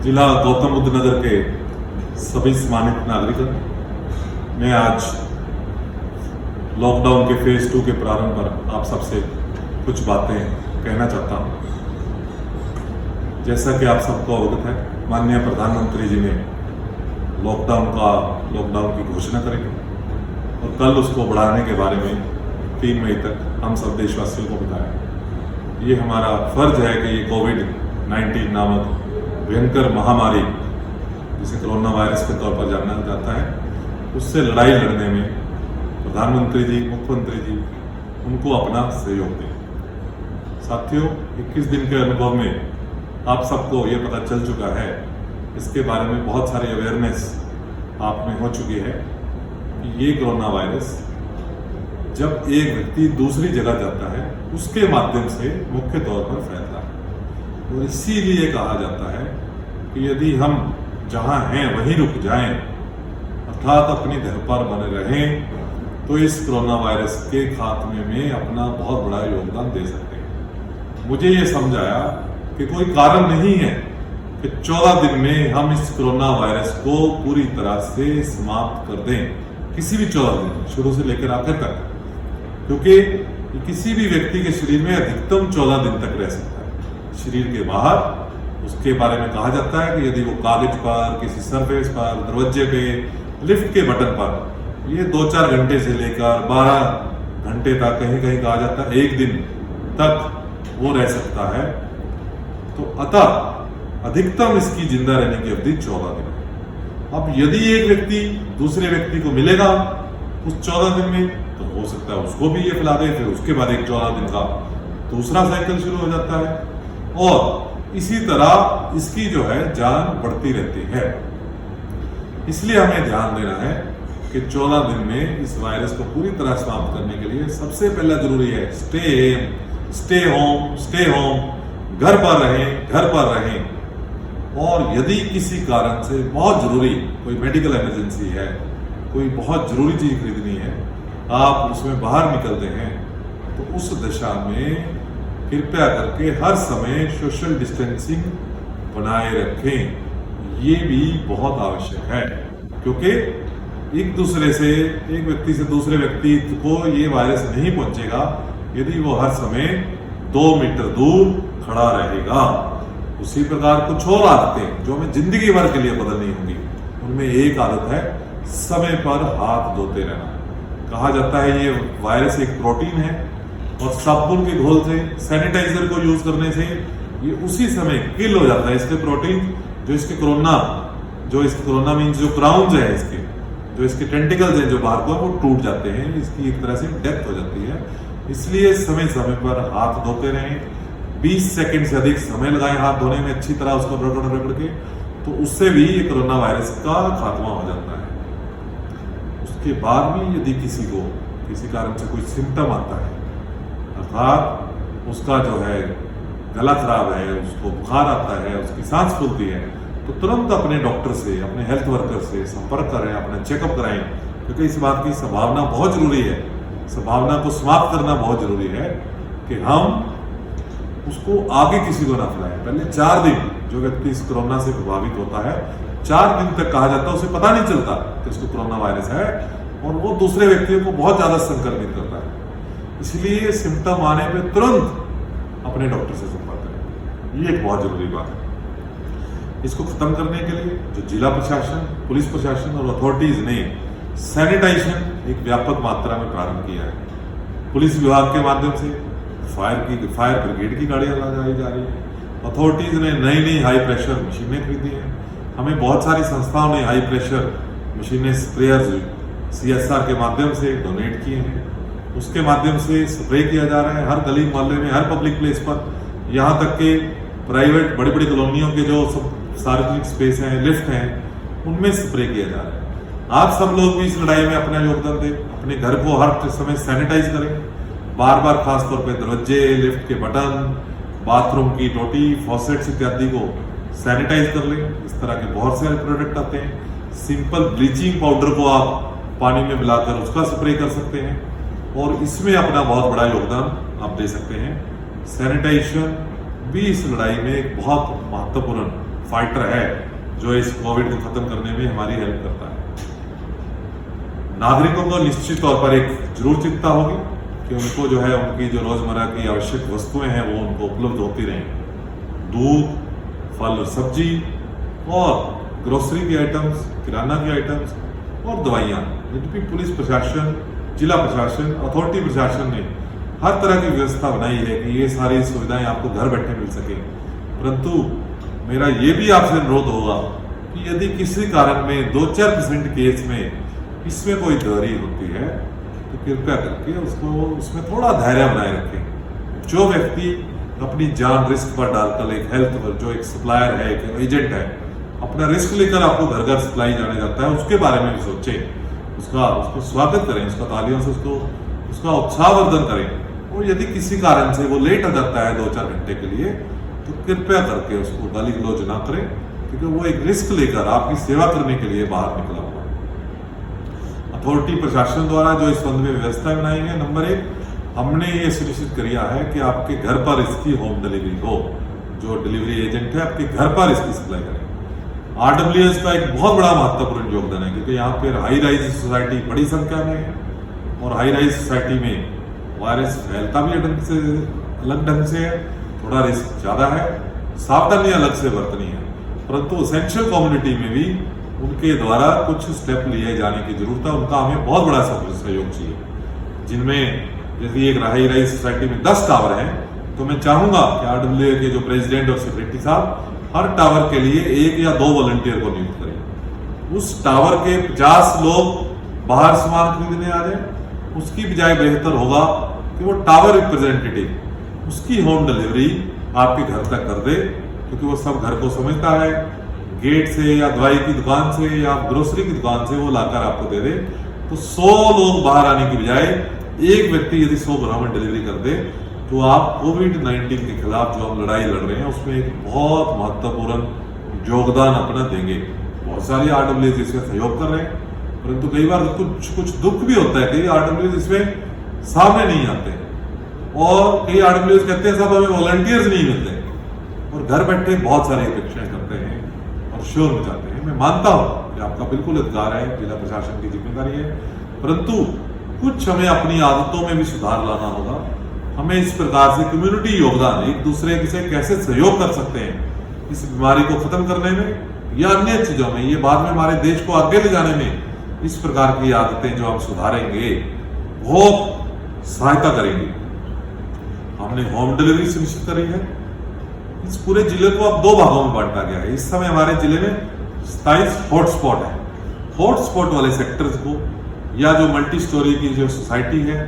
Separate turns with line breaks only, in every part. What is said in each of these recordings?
जिला गौतम बुद्ध नगर के सभी सम्मानित नागरिकों, मैं आज लॉकडाउन के फेज 2 के प्रारंभ पर आप सबसे कुछ बातें कहना चाहता हूं। जैसा कि आप सबको अवगत है, माननीय प्रधानमंत्री जी ने लॉकडाउन की घोषणा करी और कल उसको बढ़ाने के बारे में 3 मई तक हम सब देशवासियों को बताया। ये हमारा फर्ज है कि ये कोविड-19 नामक भयंकर महामारी, जिसे कोरोना वायरस के तौर पर जाना जाता है, उससे लड़ाई लड़ने में प्रधानमंत्री जी, मुख्यमंत्री जी उनको अपना सहयोग दें। साथियों, 21 दिन के अनुभव में आप सबको ये पता चल चुका है, इसके बारे में बहुत सारी अवेयरनेस आप में हो चुकी है कि ये कोरोना वायरस जब एक व्यक्ति दूसरी जगह जाता है उसके माध्यम से मुख्य तौर पर फैलता है। और इसीलिए कहा जाता है कि यदि हम जहां हैं वहीं रुक जाएं, अर्थात अपने घर पर बने रहें, तो इस कोरोना वायरस के खात्मे में अपना बहुत बड़ा योगदान दे सकते हैं। मुझे ये समझाया कि कोई कारण नहीं है कि 14 दिन में हम इस कोरोना वायरस को पूरी तरह से समाप्त कर दें, किसी भी 14 दिन, शुरू से लेकर आखिर तक, क्योंकि किसी भी व्यक्ति के शरीर में अधिकतम 14 दिन तक रह सकता है। शरीर के बाहर उसके बारे में कहा जाता है कि यदि वो कागज पर, किसी सरफेस पर, दरवाजे पे, लिफ्ट के बटन पर, ये 2-4 घंटे से लेकर 12 घंटे तक, कहीं कहीं कहा जाता है 1 दिन तक वो रह सकता है। तो अतः अधिकतम इसकी जिंदा रहने की अवधि 14 दिन है। अब यदि एक व्यक्ति दूसरे व्यक्ति को मिलेगा उस 14 दिन में, तो हो सकता है उसको भी ये फैला दे, फिर उसके बाद एक 14 दिन का दूसरा साइकिल शुरू हो जाता है और इसी तरह इसकी जो है जान बढ़ती रहती है। इसलिए हमें ध्यान देना है कि 14 दिन में इस वायरस को पूरी तरह समाप्त करने के लिए सबसे पहला जरूरी है स्टे होम, घर पर रहें। और यदि किसी कारण से बहुत जरूरी कोई मेडिकल इमरजेंसी है, कोई बहुत जरूरी चीज खरीदनी है, आप उसमें बाहर निकलते हैं, तो उस दशा में कृपया करके हर समय सोशल डिस्टेंसिंग बनाए रखें। ये भी बहुत आवश्यक है, क्योंकि एक व्यक्ति से दूसरे व्यक्ति को ये वायरस नहीं पहुंचेगा यदि वो हर समय 2 मीटर दूर खड़ा रहेगा। उसी प्रकार कुछ और आदतें जो हमें जिंदगी भर के लिए बदलनी होंगी, उनमें एक आदत है समय पर हाथ धोते रहना। कहा जाता है ये वायरस एक प्रोटीन है और साबुन के घोल से, सैनिटाइजर को यूज करने से ये उसी समय किल हो जाता है। इसके प्रोटीन जो इसके कोरोना मीन्स जो क्राउन्स है, जो इसके टेंटिकल्स हैं जो बाहर को, वो टूट जाते हैं, इसकी एक तरह से डेथ हो जाती है। इसलिए समय समय पर हाथ धोते रहें। 20 सेकंड से अधिक समय लगाएं हाथ धोने में, अच्छी तरह उसको रगड़ के, तो उससे भी ये कोरोना वायरस का खात्मा हो जाता है। उसके बाद भी यदि किसी को किसी कारण से कोई सिम्टम आता है, अर्थात उसका जो है गला खराब है, उसको बुखार आता है, उसकी सांस फूलती है, तो तुरंत अपने डॉक्टर से, अपने हेल्थ वर्कर से संपर्क करें, अपना चेकअप कराएं, क्योंकि इस बात की संभावना बहुत जरूरी है, संभावना को समाप्त करना बहुत जरूरी है कि हम उसको आगे किसी को ना फैलाएं। पहले 4 दिन जो व्यक्ति इस कोरोना से प्रभावित होता है, 4 दिन तक कहा जाता है उसे पता नहीं चलता कि उसको कोरोना वायरस है, और वो दूसरे व्यक्तियों को बहुत ज्यादा संक्रमित करता है। इसलिए सिम्टम आने पे तुरंत अपने डॉक्टर से संपर्क करें, ये एक बहुत जरूरी बात है। इसको खत्म करने के लिए जो जिला प्रशासन, पुलिस प्रशासन और अथॉरिटीज ने सैनिटाइजेशन एक व्यापक मात्रा में प्रारंभ किया है। पुलिस विभाग के माध्यम से फायर ब्रिगेड की गाड़ियां लगाई जा रही है। अथॉरिटीज ने नई हाई प्रेशर मशीनें खरीदी हैं। हमें बहुत सारी संस्थाओं ने हाई प्रेशर मशीनें, स्प्रेयर्स CSR के माध्यम से डोनेट किए हैं। उसके माध्यम से स्प्रे किया जा रहा है हर गली मोहल्ले में, हर पब्लिक प्लेस पर, यहाँ तक के प्राइवेट बड़ी बड़ी कॉलोनियों के जो सब सार्वजनिक स्पेस हैं, लिफ्ट हैं, उनमें स्प्रे किया जा रहा है। आप सब लोग भी इस लड़ाई में अपना योगदान दें, अपने घर को हर समय सैनिटाइज करें, बार खासतौर पे दरवाजे, लिफ्ट के बटन, बाथरूम की टोटी, फॉसेट्स इत्यादि को सैनिटाइज कर लें। इस तरह के बहुत सारे प्रोडक्ट आते हैं। सिंपल ब्लीचिंग पाउडर को आप पानी में मिलाकर उसका स्प्रे कर सकते हैं और इसमें अपना बहुत बड़ा योगदान आप दे सकते हैं। सैनिटाइजेशन भी इस लड़ाई में एक बहुत महत्वपूर्ण फाइटर है जो इस कोविड को खत्म करने में हमारी हेल्प करता है। नागरिकों को निश्चित तौर पर एक जरूर चिंता होगी कि उनको जो है उनकी जो रोजमर्रा की आवश्यक वस्तुएं हैं वो उनको उपलब्ध होती रहें। दूध, फल, सब्जी और ग्रोसरी की आइटम्स, किराना की आइटम्स और दवाइयाँ। यद्यपि पुलिस प्रशासन, जिला प्रशासन, अथॉरिटी प्रशासन ने हर तरह की व्यवस्था बनाई है कि ये सारी सुविधाएं आपको घर बैठे मिल सके, परंतु मेरा ये भी आपसे अनुरोध होगा कि यदि किसी कारण में 2-4% केस में इसमें कोई देरी होती है तो कृपया करके उसको उसमें थोड़ा धैर्य बनाए रखें। जो व्यक्ति अपनी जान रिस्क पर डालकर एक हेल्थ पर, जो एक सप्लायर है, एक एजेंट है, अपना रिस्क लेकर आपको घर घर सप्लाई जाने जाता है, उसके बारे में भी सोचें, उसको स्वागत करें, उसका तालियों से उसका उत्साहवर्धन करें। और यदि किसी कारण से वो लेट हो जाता है 2-4 घंटे के लिए तो कृपया करके उसको गाली गलौज ना करें, क्योंकि वो एक रिस्क लेकर आपकी सेवा करने के लिए बाहर निकला हुआ। अथॉरिटी प्रशासन द्वारा जो इस संबंध में व्यवस्था बनाई है, नंबर 1, हमने ये सुनिश्चित किया है कि आपके घर पर इसकी होम डिलीवरी हो। जो डिलीवरी एजेंट है आपके घर पर इसकी सप्लाई करें। RWS का एक बहुत बड़ा महत्वपूर्ण योगदान है, क्योंकि यहाँ पर हाई राइज सोसाइटी बड़ी संख्या में है और हाई राइज सोसाइटी में वायरस फैलता भी अलग ढंग से है, थोड़ा रिस्क ज्यादा है, सावधानी अलग से बरतनी है। परंतु एसेंशियल कम्युनिटी में भी उनके द्वारा कुछ स्टेप लिए जाने की जरूरत है। उनका हमें बहुत बड़ा सहयोग चाहिए, जिनमें यदि एक हाई राइज सोसाइटी में 10 टावर हैं तो मैं चाहूंगा कि RWA के जो प्रेसिडेंट और सेक्रेटरी साहब हर टावर के लिए 1 या 2 वॉलंटियर को नियुक्त करें। उस टावर के 50 लोग बाहर सामान खरीदने आ जाए, उसकी बजाय बेहतर होगा कि वो टावर रिप्रेजेंटेटिव उसकी होम डिलीवरी आपके घर तक कर दे, क्योंकि वो सब घर को समझता है। गेट से या दवाई की दुकान से या ग्रोसरी की दुकान से वो लाकर आपको दे दे, तो 100 लोग बाहर आने की बजाय एक व्यक्ति यदि 100 बराबर डिलीवरी कर दे तो आप कोविड-19 के खिलाफ जो हम लड़ाई लड़ रहे हैं उसमें एक बहुत महत्वपूर्ण योगदान अपना देंगे। बहुत सारे RWA इसमें सहयोग कर रहे हैं, परंतु कई बार कुछ दुख भी होता है। कई RWA इसमें सामने नहीं आते और कई RWA कहते हैं साहब हमें वॉलंटियर्स नहीं मिलते, और घर बैठे बहुत सारी अपेक्षाएं करते हैं और शोर मचाते हैं। मैं मानता हूं कि आपका बिल्कुल अधिकार है, जिला प्रशासन की जिम्मेदारी है, परंतु कुछ हमें अपनी आदतों में भी सुधार लाना होगा। हमें इस प्रकार से कम्युनिटी योगदान, एक दूसरे से कैसे सहयोग कर सकते हैं इस बीमारी को खत्म करने में या अन्य चीजों में, ये बाद में हमारे देश को आगे ले जाने में इस प्रकार की आदतें जो हम सुधारेंगे बहुत सहायता करेंगी। हमने होम डिलीवरी सुनिश्चित करी है। इस पूरे जिले को अब 2 भागों में बांटा गया है। इस समय हमारे जिले में 27 हॉटस्पॉट है। हॉटस्पॉट वाले सेक्टर्स को या जो मल्टी स्टोरी की जो सोसाइटी है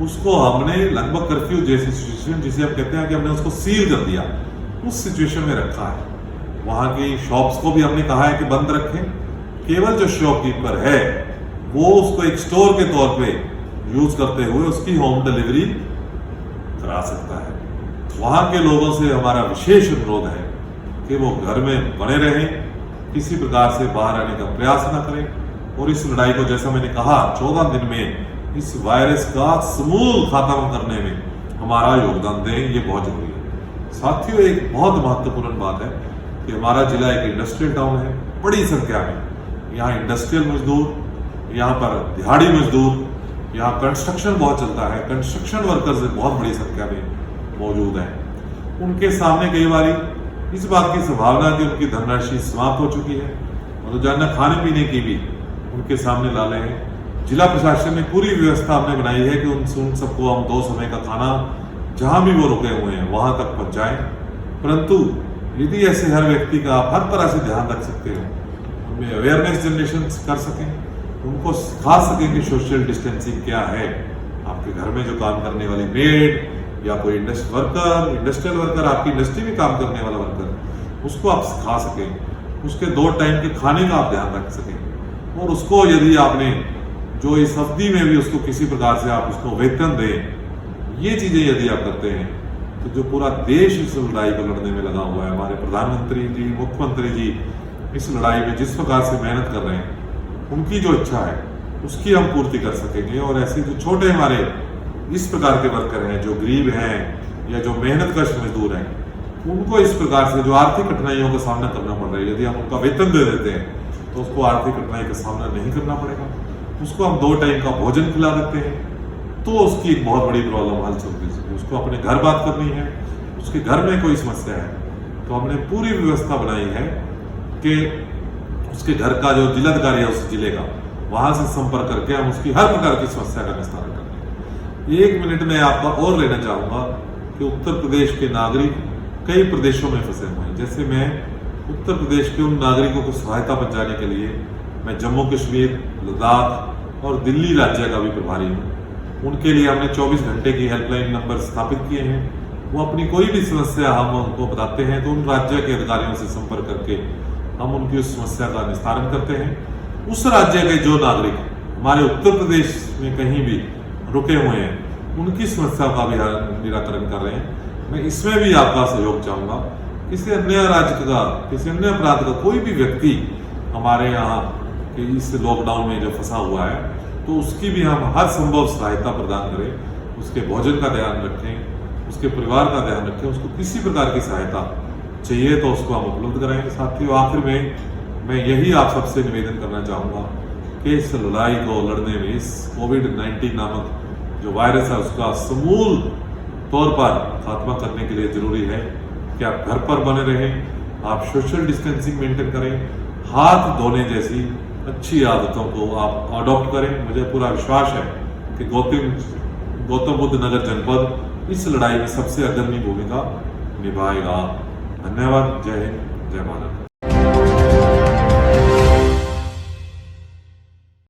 उसको हमने लगभग कर्फ्यू जैसी सिचुएशन, जिसे हम कहते हैं कि हमने उसको सील कर दिया, उस सिचुएशन में रखा है। वहां की शॉप्स को भी हमने कहा है कि बंद रखें। केवल जो शॉपकीपर है वो उसको एक स्टोर के तौर पे यूज करते हुए उसकी होम डिलीवरी करा सकता है। वहां के लोगों से हमारा विशेष अनुरोध है कि वो घर में बने रहें, किसी प्रकार से बाहर आने का प्रयास न करें, और इस लड़ाई को, जैसा मैंने कहा, 14 दिन में इस वायरस का समूल खात्मा करने में हमारा योगदान दें, ये बहुत जरूरी है। साथियों, एक बहुत महत्वपूर्ण बात है कि हमारा जिला एक इंडस्ट्रियल टाउन है। बड़ी संख्या में यहाँ इंडस्ट्रियल मजदूर, यहाँ पर दिहाड़ी मजदूर, यहाँ कंस्ट्रक्शन बहुत चलता है, कंस्ट्रक्शन वर्कर्स बहुत बड़ी संख्या में मौजूद हैं। उनके सामने कई बार इस बात की संभावना कि उनकी धनराशि समाप्त हो चुकी है और रोजाना खाने पीने की भी उनके सामने लाले हैं। जिला प्रशासन ने पूरी व्यवस्था हमने बनाई है कि उन सबको हम 2 समय का खाना जहां भी वो रुके हुए हैं वहां तक पहुंचाएं। परंतु यदि ऐसे हर व्यक्ति का आप हर तरह से ध्यान रख सकते हो, उनमें अवेयरनेस जनरेशन कर सकें, उनको सिखा सकें कि सोशल डिस्टेंसिंग क्या है। आपके घर में जो काम करने वाली मेड या कोई इंडस्ट्रियल वर्कर, आपकी इंडस्ट्री में काम करने वाला वर्कर, उसको आप सिखा सकें, उसके 2 टाइम के खाने का आप ध्यान रख सकें, और उसको यदि आपने जो इस अवधि में भी उसको किसी प्रकार से आप उसको वेतन दें, ये चीजें यदि आप करते हैं तो जो पूरा देश इस लड़ाई को लड़ने में लगा हुआ है, हमारे प्रधानमंत्री जी, मुख्यमंत्री जी इस लड़ाई में जिस प्रकार से मेहनत कर रहे हैं, उनकी जो इच्छा है उसकी हम पूर्ति कर सकेंगे। और ऐसे जो छोटे हमारे इस प्रकार के वर्कर हैं, जो गरीब हैं या जो मेहनत कश मजदूर हैं, उनको इस प्रकार से जो आर्थिक कठिनाइयों का सामना करना पड़ रहा है, यदि हम उनका वेतन दे देते हैं तो उसको आर्थिक कठिनाई का सामना नहीं करना पड़ेगा, उसको हम 2 टाइम का भोजन खिला देते हैं तो उसकी एक बहुत बड़ी प्रॉब्लम हल चलती है। उसको अपने घर बात करनी है, उसके घर में कोई समस्या है तो हमने पूरी व्यवस्था बनाई है कि उसके घर का जो जिलाधिकारी है उस जिले का, वहां से संपर्क करके हम उसकी हर प्रकार की समस्या का निस्तारण करते हैं। 1 मिनट में आपका और लेना चाहूंगा कि उत्तर प्रदेश के नागरिक कई प्रदेशों में फंसे हुए हैं। जैसे मैं उत्तर प्रदेश के उन नागरिकों को सहायता पहुंचाने के लिए मैं जम्मू कश्मीर, लद्दाख और दिल्ली राज्य का भी प्रभारी हूँ। उनके लिए हमने 24 घंटे की हेल्पलाइन नंबर स्थापित किए हैं। वो अपनी कोई भी समस्या हम उनको बताते हैं तो उन राज्य के अधिकारियों से संपर्क करके हम उनकी उस समस्या का निस्तारण करते हैं। उस राज्य के जो नागरिक हमारे उत्तर प्रदेश में कहीं भी रुके हुए हैं उनकी समस्या का भी निराकरण कर रहे हैं। मैं इसमें भी आपका सहयोग चाहूंगा। किसी अन्य राज्य का, किसी अन्य अपराध का कोई भी व्यक्ति हमारे यहाँ के इस लॉकडाउन में जो फंसा हुआ है तो उसकी भी हम हर संभव सहायता प्रदान करें, उसके भोजन का ध्यान रखें, उसके परिवार का ध्यान रखें। उसको किसी प्रकार की सहायता चाहिए तो उसको हम उपलब्ध कराएंगे। साथियों, आखिर में मैं यही आप सबसे निवेदन करना चाहूँगा कि इस लड़ाई को लड़ने में, इस कोविड-19 नामक जो वायरस है उसका समूल तौर पर खात्मा करने के लिए जरूरी है कि आप घर पर बने रहें, आप सोशल डिस्टेंसिंग मेंटेन करें, हाथ धोने जैसी अच्छी आदतों को आप अडॉप्ट करें। मुझे पूरा विश्वास है कि गौतम बुद्ध नगर जनपद इस लड़ाई में सबसे अग्रणी भूमिका निभाएगा। धन्यवाद। जय हिंद, जय भारत।